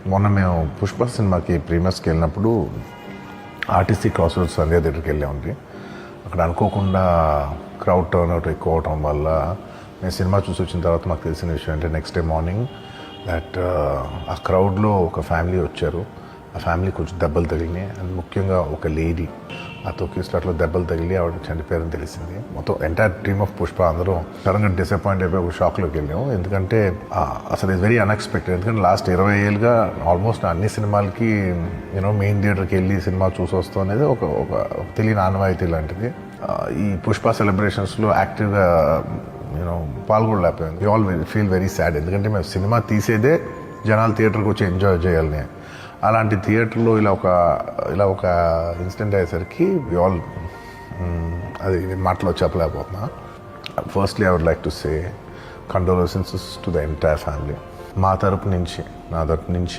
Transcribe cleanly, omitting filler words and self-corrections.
మొన్న మేము పుష్ప సినిమాకి ప్రీమియర్స్కి వెళ్ళినప్పుడు ఆర్టీసీ క్రాస్ రోడ్స్ సంధ్యా థియేటర్కి వెళ్ళామండి. అక్కడ అనుకోకుండా క్రౌడ్ టర్న్ అవుట్ ఎక్కువ అవటం వల్ల నేను సినిమా చూసి వచ్చిన తర్వాత మాకు తెలిసిన విషయం అంటే నెక్స్ట్ డే మార్నింగ్ దట్ ఆ క్రౌడ్లో ఒక ఫ్యామిలీ వచ్చారు. ఆ ఫ్యామిలీ కొంచెం దెబ్బలు తగిలినాయి. అండ్ ముఖ్యంగా ఒక లేడీ ఆ తొక్కి స్టార్ట్లో దెబ్బలు తగిలి ఆవిడ చనిపోయారని తెలిసింది. మొత్తం ఎంటైర్ టీమ్ ఆఫ్ పుష్ప అందరూ సడన్గా డిసప్పాయింట్ అయిపోయి ఒక షాక్లోకి వెళ్ళాము. ఎందుకంటే అసలు ఇట్స్ వెరీ అన్ఎక్స్పెక్టెడ్. ఎందుకంటే లాస్ట్ 20 ఏళ్ళుగా ఆల్మోస్ట్ అన్ని సినిమాలకి మెయిన్ థియేటర్కి వెళ్ళి సినిమా చూసి వస్తాం అనేది ఒక తెలియని ఆనవాయితీ లాంటిది. ఈ పుష్ప సెలబ్రేషన్స్లో యాక్టివ్గా పాల్గొనలేకపోయింది. We all feel very sad. ఎందుకంటే మేము సినిమా తీసేదే జనాలు థియేటర్కి వచ్చి ఎంజాయ్ చేయాలని. అలాంటి థియేటర్లో ఇలా ఒక ఇన్సిడెంట్ అయ్యేసరికి వి ఆల్ అది మాటలో చెప్పలేకపోతున్నా. Firstly I would like to say condolences to the entire family. నా తరపు నుంచి